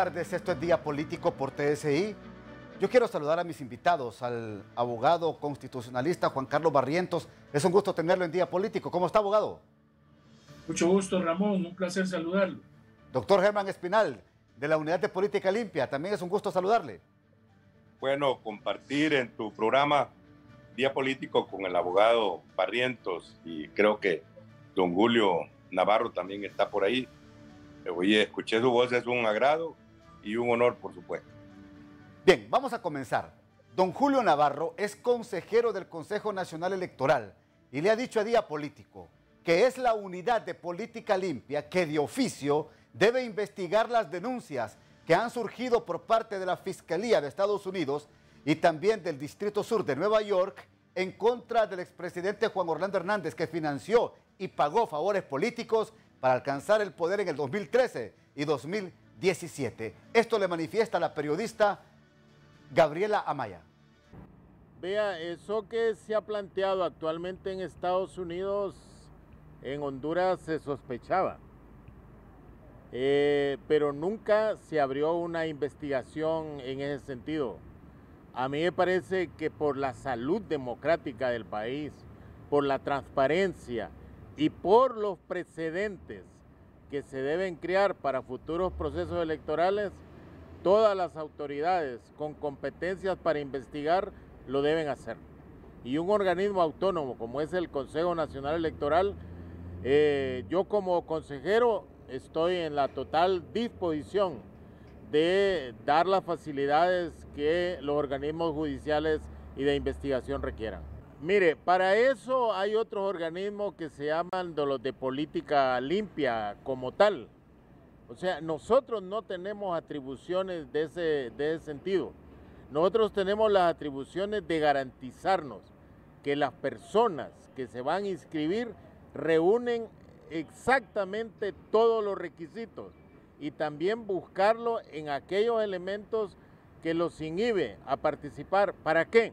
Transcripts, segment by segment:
tardes, esto es Día Político por TSI. Yo quiero saludar a mis invitados, al abogado constitucionalista Juan Carlos Barrientos. Es un gusto tenerlo en Día Político. ¿Cómo está, abogado? Mucho gusto, Ramón, un placer saludarlo. Doctor Germán Espinal, de la Unidad de Política Limpia, también es un gusto saludarle. Bueno, compartir en tu programa Día Político con el abogado Barrientos, y creo que don Julio Navarro también está por ahí. Oye, escuché su voz, es un agrado y un honor, por supuesto. Bien, vamos a comenzar. Don Julio Navarro es consejero del Consejo Nacional Electoral y le ha dicho a Día Político que es la Unidad de Política Limpia que de oficio debe investigar las denuncias que han surgido por parte de la Fiscalía de Estados Unidos y también del Distrito Sur de Nueva York en contra del expresidente Juan Orlando Hernández, que financió y pagó favores políticos para alcanzar el poder en el 2013 y 2017. Esto le manifiesta la periodista Gabriela Amaya. Vea, eso que se ha planteado actualmente en Estados Unidos, en Honduras se sospechaba, pero nunca se abrió una investigación en ese sentido. A mí me parece que por la salud democrática del país, por la transparencia y por los precedentes que se deben crear para futuros procesos electorales, todas las autoridades con competencias para investigar lo deben hacer. Y un organismo autónomo como es el Consejo Nacional Electoral, yo como consejero estoy en la total disposición de dar las facilidades que los organismos judiciales y de investigación requieran. Mire, para eso hay otros organismos que se llaman de los de política limpia como tal. O sea, nosotros no tenemos atribuciones de ese sentido. Nosotros tenemos las atribuciones de garantizarnos que las personas que se van a inscribir reúnen exactamente todos los requisitos y también buscarlo en aquellos elementos que los inhibe a participar. ¿Para qué?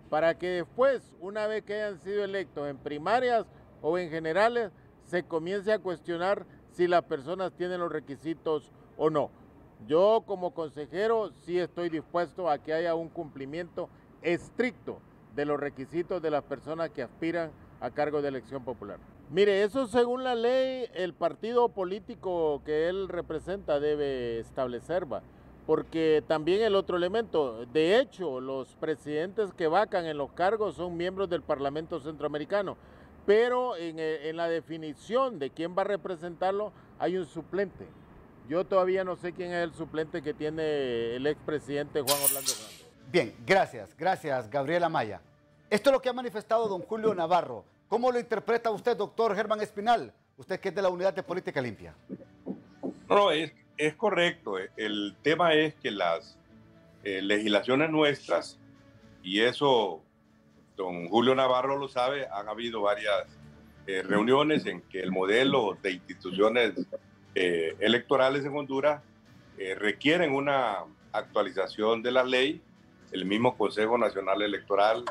Para que después, una vez que hayan sido electos en primarias o en generales, se comience a cuestionar si las personas tienen los requisitos o no. Yo como consejero sí estoy dispuesto a que haya un cumplimiento estricto de los requisitos de las personas que aspiran a cargo de elección popular. Mire, eso según la ley, el partido político que él representa debe establecer, ¿va? Porque también el otro elemento, de hecho, los presidentes que vacan en los cargos son miembros del Parlamento Centroamericano, pero en la definición de quién va a representarlo hay un suplente. Yo todavía no sé quién es el suplente que tiene el expresidente Juan Orlando Hernández. Bien, gracias, Gabriela Amaya. Esto es lo que ha manifestado don Julio Navarro. ¿Cómo lo interpreta usted, doctor Germán Espinal? Usted que es de la Unidad de Política Limpia. No, es correcto. El tema es que las legislaciones nuestras, y eso don Julio Navarro lo sabe, han habido varias reuniones en que el modelo de instituciones electorales en Honduras requieren una actualización de la ley. El mismo Consejo Nacional Electoral,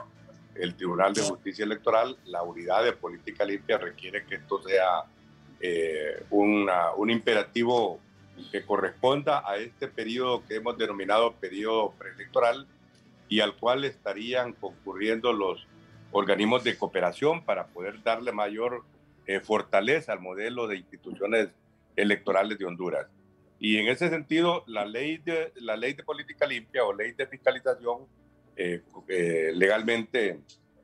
el Tribunal de Justicia Electoral, la Unidad de Política Limpia requiere que esto sea un imperativo que corresponda a este periodo que hemos denominado periodo preelectoral y al cual estarían concurriendo los organismos de cooperación para poder darle mayor fortaleza al modelo de instituciones electorales de Honduras. Y en ese sentido, la ley de política limpia o ley de fiscalización legalmente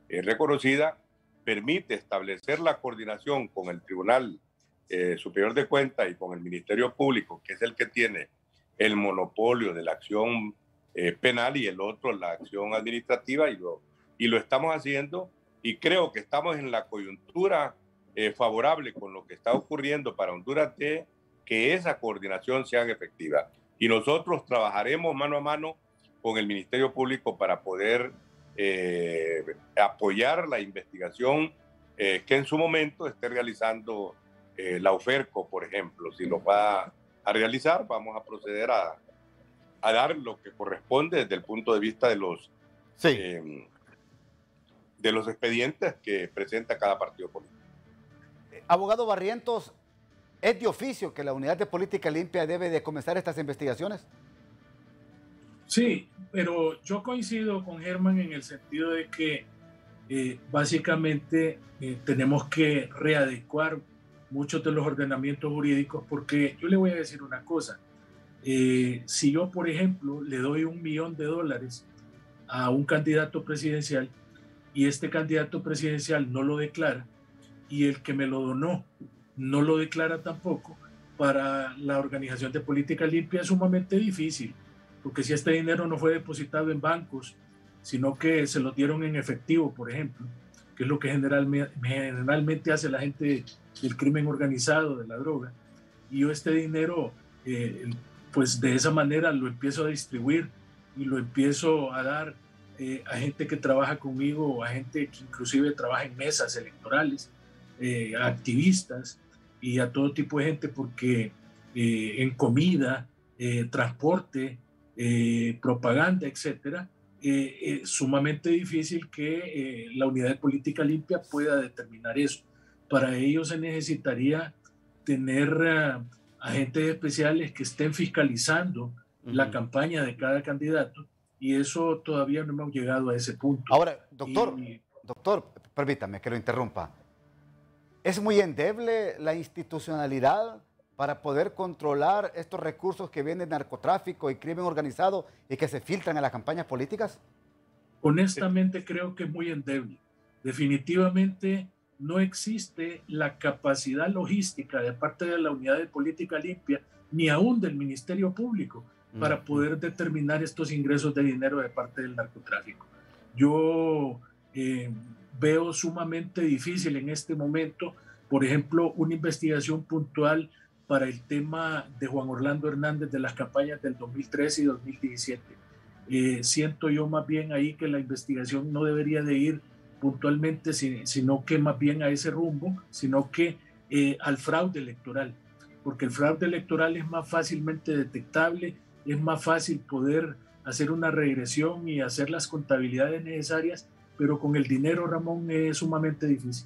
reconocida permite establecer la coordinación con el Tribunal Superior de Cuentas y con el Ministerio Público, que es el que tiene el monopolio de la acción penal y el otro la acción administrativa, y lo estamos haciendo, y creo que estamos en la coyuntura favorable con lo que está ocurriendo para Honduras de que esa coordinación sea efectiva. Y nosotros trabajaremos mano a mano con el Ministerio Público para poder apoyar la investigación que en su momento esté realizando la UFERCO, por ejemplo. Si lo va a realizar, vamos a proceder a dar lo que corresponde desde el punto de vista de los expedientes que presenta cada partido político. Abogado Barrientos, ¿Es de oficio que la Unidad de Política Limpia debe de comenzar estas investigaciones? Sí, pero yo coincido con Germán en el sentido de que básicamente tenemos que readecuar muchos de los ordenamientos jurídicos, porque yo le voy a decir una cosa. Si yo, por ejemplo, le doy $1 millón a un candidato presidencial y este candidato presidencial no lo declara y el que me lo donó no lo declara tampoco, para la Organización de Política Limpia es sumamente difícil, porque si este dinero no fue depositado en bancos, sino que se lo dieron en efectivo, por ejemplo, que es lo que generalmente hace la gente del crimen organizado, de la droga, y yo este dinero, pues de esa manera lo empiezo a distribuir y lo empiezo a dar a gente que trabaja conmigo, a gente que inclusive trabaja en mesas electorales, a activistas y a todo tipo de gente, porque en comida, transporte, propaganda, etcétera, es sumamente difícil que la Unidad de Política Limpia pueda determinar eso. Para ello se necesitaría tener agentes especiales que estén fiscalizando la campaña de cada candidato, y eso todavía no hemos llegado a ese punto. Ahora, doctor, permítame que lo interrumpa. ¿Es muy endeble la institucionalidad para poder controlar estos recursos que vienen de narcotráfico y crimen organizado y que se filtran en las campañas políticas? Honestamente creo que es muy endeble. Definitivamente no existe la capacidad logística de parte de la Unidad de Política Limpia, ni aún del Ministerio Público, para poder determinar estos ingresos de dinero de parte del narcotráfico. Yo veo sumamente difícil en este momento, por ejemplo, una investigación puntual para el tema de Juan Orlando Hernández de las campañas del 2013 y 2017. Siento yo más bien ahí que la investigación no debería de ir puntualmente, sino que más bien a ese rumbo, sino que al fraude electoral, porque el fraude electoral es más fácilmente detectable, es más fácil poder hacer una regresión y hacer las contabilidades necesarias, pero con el dinero, Ramón, es sumamente difícil.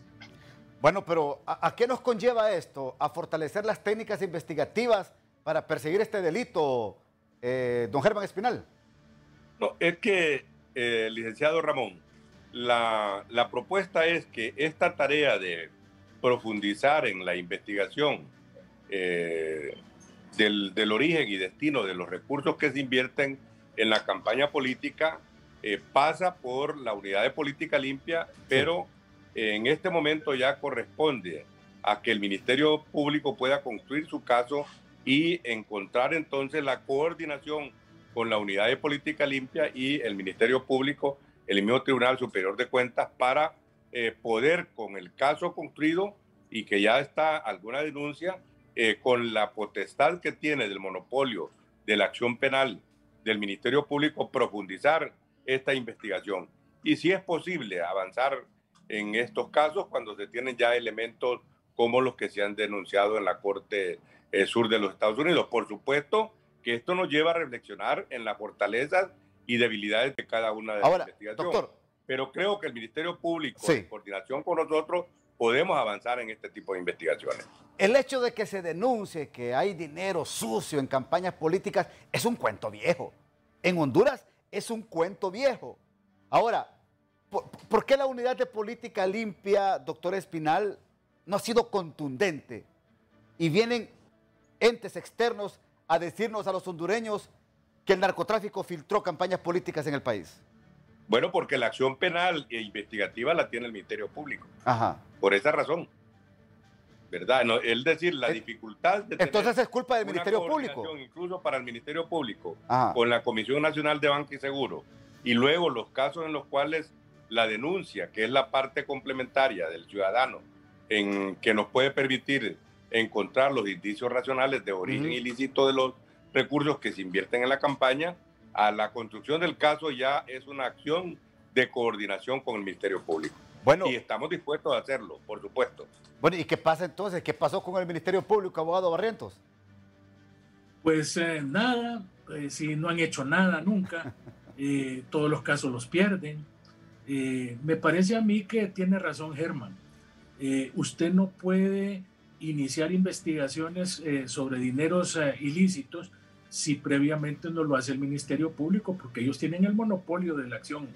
Bueno, pero ¿a qué nos conlleva esto? ¿A fortalecer las técnicas investigativas para perseguir este delito, don Germán Espinal? No, es que, licenciado Ramón, la propuesta es que esta tarea de profundizar en la investigación del origen y destino de los recursos que se invierten en la campaña política pasa por la Unidad de Política Limpia, pero en este momento ya corresponde a que el Ministerio Público pueda construir su caso y encontrar entonces la coordinación con la Unidad de Política Limpia y el Ministerio Público, el mismo Tribunal Superior de Cuentas, para poder, con el caso construido y que ya está alguna denuncia, con la potestad que tiene del monopolio de la acción penal del Ministerio Público, profundizar esta investigación. Y si es posible avanzar en estos casos cuando se tienen ya elementos como los que se han denunciado en la Corte Sur de los Estados Unidos. Por supuesto que esto nos lleva a reflexionar en las fortalezas y debilidades de cada una de las investigaciones. Doctor, pero creo que el Ministerio Público, en coordinación con nosotros, podemos avanzar en este tipo de investigaciones. El hecho de que se denuncie que hay dinero sucio en campañas políticas es un cuento viejo. En Honduras es un cuento viejo. Ahora, ¿por qué la Unidad de Política Limpia, doctor Espinal, no ha sido contundente? Y vienen entes externos a decirnos a los hondureños que el narcotráfico filtró campañas políticas en el país. Bueno, porque la acción penal e investigativa la tiene el Ministerio Público. Ajá. Por esa razón. ¿Verdad? No, es decir, la dificultad de entonces es culpa del Ministerio Público. Incluso para el Ministerio Público, Ajá, con la Comisión Nacional de Banca y Seguro. Y luego los casos en los cuales la denuncia, que es la parte complementaria del ciudadano, en que nos puede permitir encontrar los indicios racionales de origen ilícito de los recursos que se invierten en la campaña, a la construcción del caso ya es una acción de coordinación con el Ministerio Público. Bueno, y estamos dispuestos a hacerlo, por supuesto. Bueno, ¿y qué pasa entonces? ¿Qué pasó con el Ministerio Público, abogado Barrientos? Pues nada, si no han hecho nada nunca, todos los casos los pierden. Me parece a mí que tiene razón Germán. Usted no puede iniciar investigaciones sobre dineros ilícitos si previamente no lo hace el Ministerio Público, porque ellos tienen el monopolio de la acción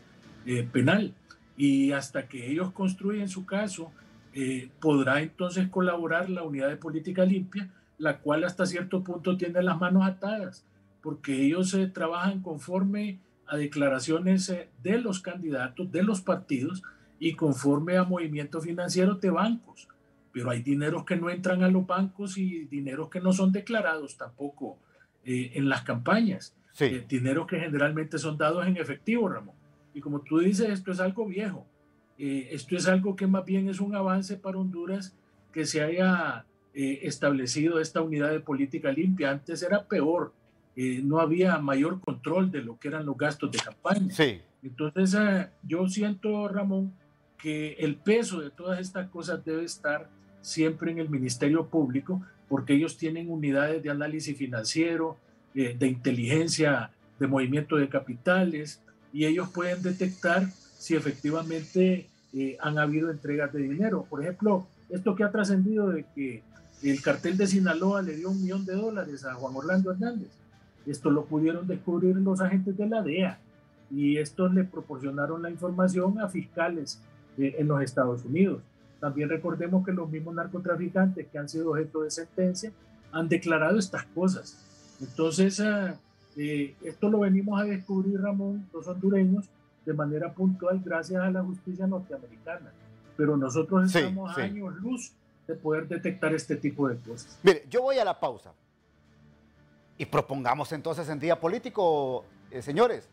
penal, y hasta que ellos construyen su caso, podrá entonces colaborar la Unidad de Política Limpia, la cual hasta cierto punto tiene las manos atadas, porque ellos trabajan conforme a declaraciones de los candidatos, de los partidos, y conforme a movimientos financieros de bancos. Pero hay dineros que no entran a los bancos y dineros que no son declarados tampoco en las campañas. Sí. Dineros que generalmente son dados en efectivo, Ramón. Y como tú dices, esto es algo viejo. Esto es algo que más bien es un avance para Honduras, que se haya establecido esta unidad de política limpia. Antes era peor. No había mayor control de lo que eran los gastos de campaña. Sí. Entonces, yo siento, Ramón, que el peso de todas estas cosas debe estar siempre en el Ministerio Público, porque ellos tienen unidades de análisis financiero, de inteligencia, de movimiento de capitales, y ellos pueden detectar si efectivamente han habido entregas de dinero. Por ejemplo, esto que ha trascendido de que el cartel de Sinaloa le dio $1 millón a Juan Orlando Hernández. Esto lo pudieron descubrir los agentes de la DEA, y estos le proporcionaron la información a fiscales en los Estados Unidos. También recordemos que los mismos narcotraficantes que han sido objeto de sentencia han declarado estas cosas. Entonces, esto lo venimos a descubrir, Ramón, los hondureños, de manera puntual gracias a la justicia norteamericana. Pero nosotros estamos a años luz de poder detectar este tipo de cosas. Mire, yo voy a la pausa. Y propongamos entonces en día político, señores,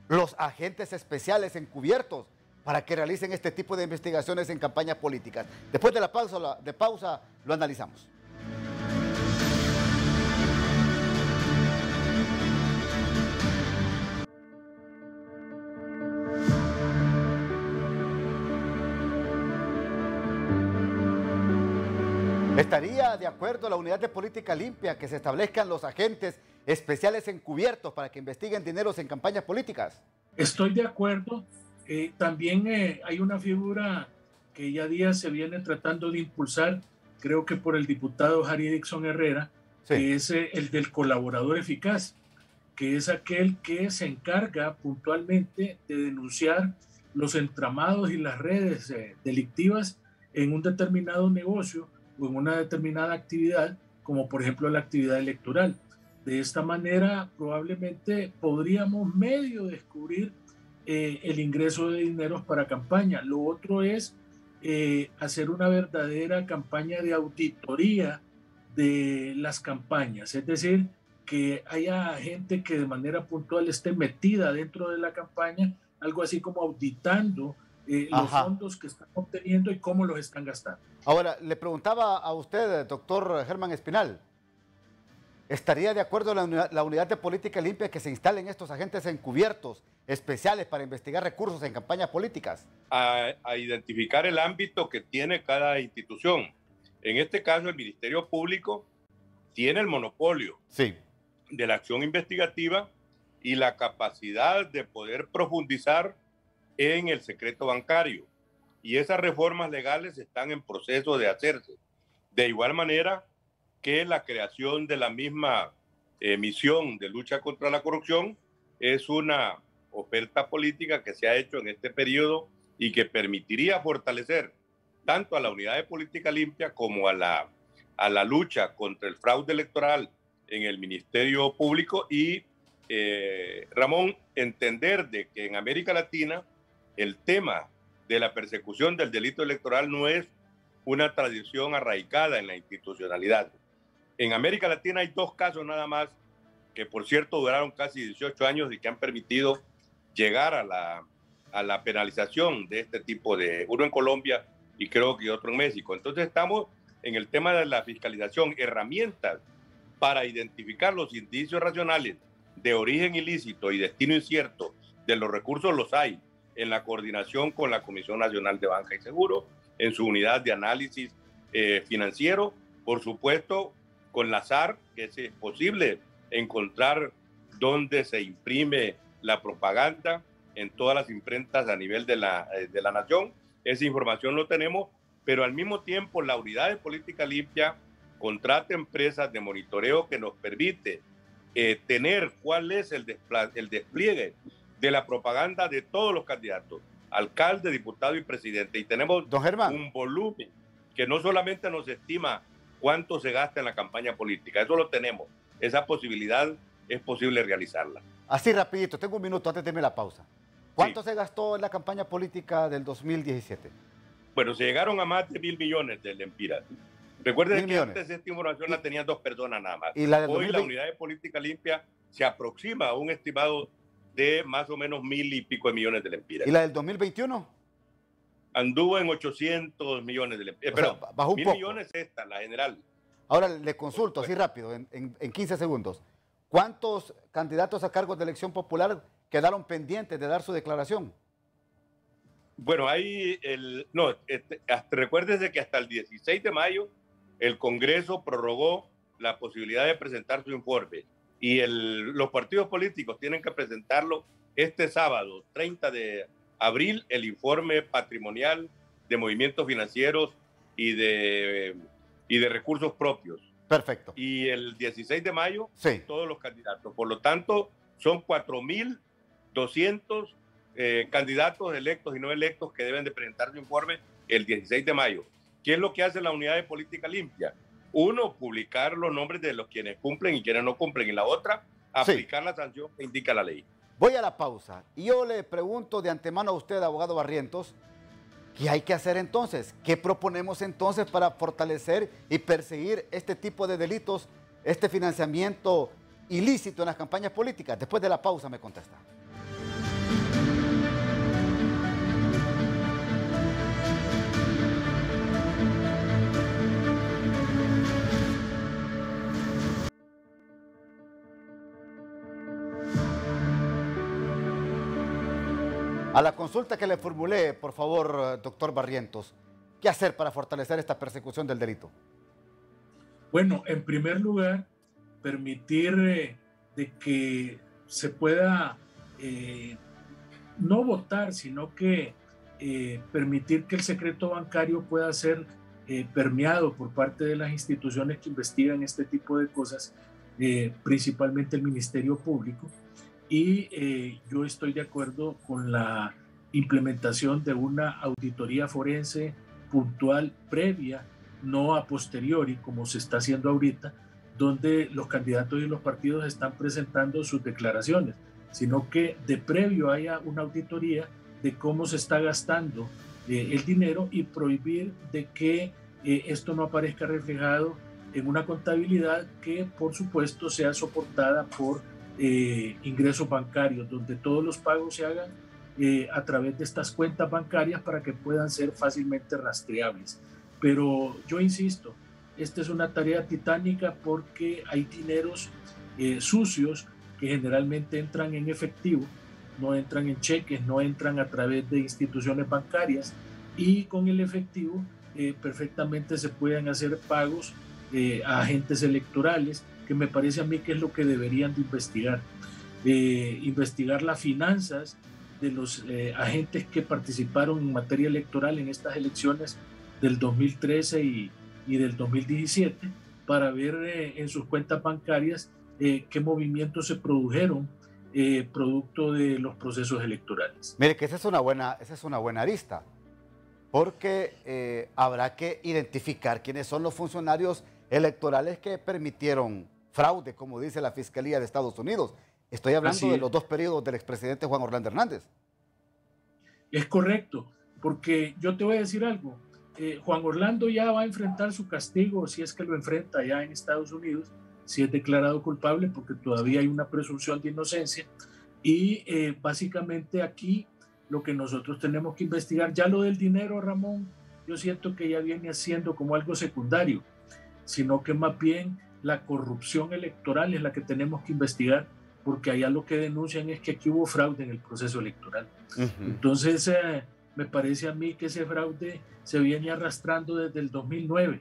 los agentes especiales encubiertos para que realicen este tipo de investigaciones en campañas políticas. Después de la pausa lo analizamos. ¿Estaría de acuerdo la unidad de política limpia que se establezcan los agentes especiales encubiertos para que investiguen dineros en campañas políticas? Estoy de acuerdo. También hay una figura que ya días se viene tratando de impulsar, creo que por el diputado Harry Dixon Herrera, que es el del colaborador eficaz, que es aquel que se encarga puntualmente de denunciar los entramados y las redes delictivas en un determinado negocio o en una determinada actividad, como por ejemplo la actividad electoral. De esta manera probablemente podríamos medio descubrir el ingreso de dineros para campaña. Lo otro es hacer una verdadera campaña de auditoría de las campañas, es decir, que haya gente que de manera puntual esté metida dentro de la campaña, algo así como auditando los fondos que están obteniendo y cómo los están gastando. Ahora, le preguntaba a usted, doctor Germán Espinal, ¿estaría de acuerdo la unidad de política limpia que se instalen estos agentes encubiertos especiales para investigar recursos en campañas políticas? A identificar el ámbito que tiene cada institución. En este caso, el Ministerio Público tiene el monopolio de la acción investigativa y la capacidad de poder profundizar en el secreto bancario. Y esas reformas legales están en proceso de hacerse. De igual manera que la creación de la misma misión de lucha contra la corrupción es una oferta política que se ha hecho en este periodo y que permitiría fortalecer tanto a la unidad de política limpia como a la lucha contra el fraude electoral en el Ministerio Público y, Ramón, entender de que en América Latina el tema de la persecución del delito electoral no es una tradición arraigada en la institucionalidad. En América Latina hay 2 casos nada más que, por cierto, duraron casi 18 años y que han permitido llegar a la penalización de este tipo de, uno en Colombia y creo que otro en México. Entonces estamos en el tema de la fiscalización, herramientas para identificar los indicios racionales de origen ilícito y destino incierto de los recursos los hay en la coordinación con la Comisión Nacional de Banca y Seguro, en su unidad de análisis financiero, por supuesto con la SAR, que es posible encontrar dónde se imprime la propaganda en todas las imprentas a nivel de la nación. Esa información lo tenemos, pero al mismo tiempo la unidad de política limpia contrata empresas de monitoreo que nos permite tener cuál es el despliegue de la propaganda de todos los candidatos, alcalde, diputado y presidente. Y tenemos Don Germán, un volumen que no solamente nos estima cuánto se gasta en la campaña política, eso lo tenemos, esa posibilidad es posible realizarla. así rapidito, tengo un minuto antes de irme a la pausa. ¿Cuánto se gastó en la campaña política del 2017? Bueno, se llegaron a más de 1.000 millones de lempiras. Recuerden que antes esta información la tenían 2 personas nada más. ¿Y la del Hoy 2020? la unidad de política limpia se aproxima a un estimado de más o menos 1.000 y pico de millones de lempiras. ¿Y la del 2021? Anduvo en 800 millones de lempiras. Pero bajó un 1.000 poco. millones esta, la general. Ahora le consulto así rápido, en 15 segundos. ¿Cuántos candidatos a cargos de elección popular quedaron pendientes de dar su declaración? Bueno, recuérdese que hasta el 16 de mayo el Congreso prorrogó la posibilidad de presentar su informe y los partidos políticos tienen que presentarlo este sábado, 30 de abril, el informe patrimonial de movimientos financieros y de recursos propios. Perfecto. Y el 16 de mayo, sí, todos los candidatos. Por lo tanto, son 4.200 candidatos electos y no electos que deben de presentar su informe el 16 de mayo. ¿Qué es lo que hace la unidad de política limpia? Uno, publicar los nombres de los quienes cumplen y quienes no cumplen. Y la otra, aplicar la sanción que indica la ley. Voy a la pausa. Y yo le pregunto de antemano a usted, abogado Barrientos, ¿qué hay que hacer entonces? ¿Qué proponemos entonces para fortalecer y perseguir este tipo de delitos, este financiamiento ilícito en las campañas políticas? Después de la pausa me contesta. A la consulta que le formulé, por favor, doctor Barrientos, ¿qué hacer para fortalecer esta persecución del delito? Bueno, en primer lugar, permitir de que se pueda no votar, sino que permitir que el secreto bancario pueda ser permeado por parte de las instituciones que investigan este tipo de cosas, principalmente el Ministerio Público. Y yo estoy de acuerdo con la implementación de una auditoría forense puntual previa, no a posteriori, como se está haciendo ahorita, donde los candidatos y los partidos están presentando sus declaraciones, sino que de previo haya una auditoría de cómo se está gastando el dinero y prohibir de que esto no aparezca reflejado en una contabilidad que, por supuesto, sea soportada por ingresos bancarios, donde todos los pagos se hagan a través de estas cuentas bancarias para que puedan ser fácilmente rastreables. Pero yo insisto, esta es una tarea titánica porque hay dineros sucios que generalmente entran en efectivo, no entran en cheques, no entran a través de instituciones bancarias, y con el efectivo perfectamente se pueden hacer pagos a agentes electorales, que me parece a mí que es lo que deberían de investigar. Investigar las finanzas de los agentes que participaron en materia electoral en estas elecciones del 2013 y del 2017, para ver en sus cuentas bancarias qué movimientos se produjeron producto de los procesos electorales. Mire que esa es una buena arista, porque habrá que identificar quiénes son los funcionarios electorales que permitieron fraude, como dice la Fiscalía de Estados Unidos. Estoy hablando de los 2 periodos del expresidente Juan Orlando Hernández. Es correcto, porque yo te voy a decir algo. Juan Orlando ya va a enfrentar su castigo, si es que lo enfrenta ya en Estados Unidos, si es declarado culpable, porque todavía hay una presunción de inocencia. Y básicamente aquí lo que nosotros tenemos que investigar, ya lo del dinero, Ramón, yo siento que ya viene siendo como algo secundario, sino que más bien la corrupción electoral es la que tenemos que investigar, porque allá lo que denuncian es que aquí hubo fraude en el proceso electoral. Entonces, me parece a mí que ese fraude se viene arrastrando desde el 2009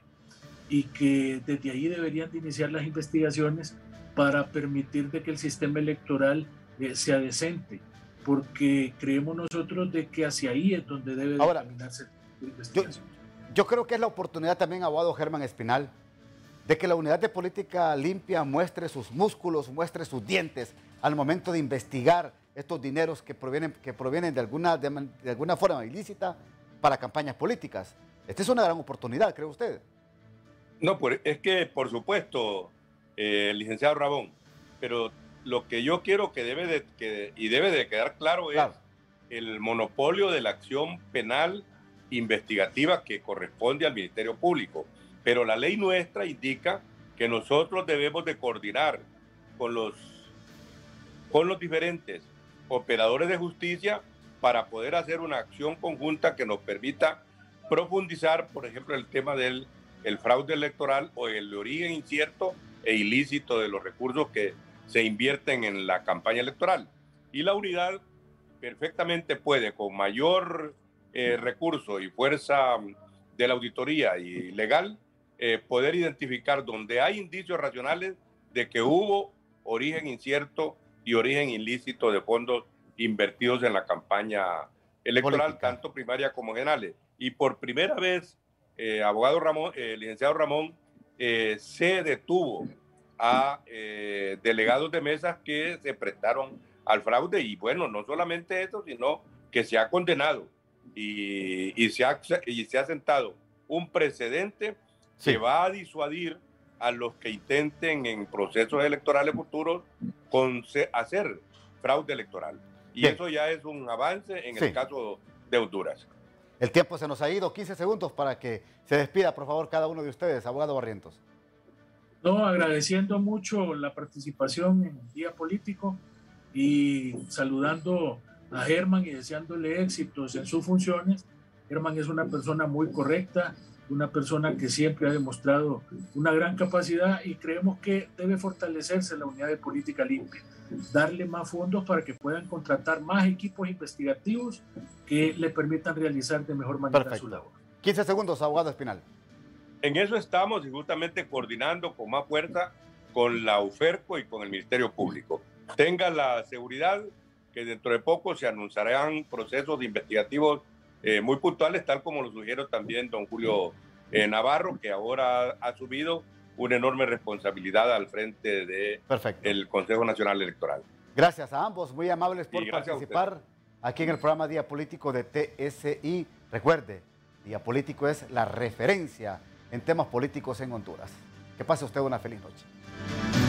y que desde ahí deberían de iniciar las investigaciones para permitir de que el sistema electoral sea decente, porque creemos nosotros de que hacia ahí es donde debe caminarse la investigación. Yo creo que es la oportunidad también, abogado Germán Espinal, de que la Unidad de Política Limpia muestre sus músculos, muestre sus dientes al momento de investigar estos dineros que provienen de alguna forma ilícita para campañas políticas. Esta es una gran oportunidad, ¿cree usted? No, es que, por supuesto, licenciado Ramón, pero lo que yo quiero que debe de quedar claro es el monopolio de la acción penal investigativa que corresponde al Ministerio Público. Pero la ley nuestra indica que nosotros debemos de coordinar con los diferentes operadores de justicia para poder hacer una acción conjunta que nos permita profundizar, por ejemplo, el tema del fraude electoral o el origen incierto e ilícito de los recursos que se invierten en la campaña electoral. Y la unidad perfectamente puede, con mayor recurso y fuerza de la auditoría y legal, poder identificar donde hay indicios racionales de que hubo origen incierto y origen ilícito de fondos invertidos en la campaña electoral, política, tanto primaria como generales. Y por primera vez, abogado Ramón, licenciado Ramón, se detuvo a delegados de mesas que se prestaron al fraude. Y bueno, no solamente eso, sino que se ha condenado y se ha sentado un precedente que va a disuadir a los que intenten en procesos electorales futuros hacer fraude electoral. Y bien, eso ya es un avance en el caso de Honduras. El tiempo se nos ha ido, 15 segundos para que se despida, por favor, cada uno de ustedes, abogado Barrientos. No, agradeciendo mucho la participación en el Día Político y saludando a Germán y deseándole éxitos en sus funciones. Germán es una persona muy correcta, una persona que siempre ha demostrado una gran capacidad y creemos que debe fortalecerse la Unidad de Política Limpia, darle más fondos para que puedan contratar más equipos investigativos que le permitan realizar de mejor manera su labor. 15 segundos, abogado Espinal. En eso estamos y justamente coordinando con más fuerza con la UFERCO y con el Ministerio Público. Tenga la seguridad que dentro de poco se anunciarán procesos investigativos muy puntuales, tal como lo sugiere también don Julio Navarro, que ahora ha asumido una enorme responsabilidad al frente del Consejo Nacional Electoral. Gracias a ambos, muy amables por participar aquí en el programa Día Político de TSI. Recuerde, Día Político es la referencia en temas políticos en Honduras. Que pase usted una feliz noche.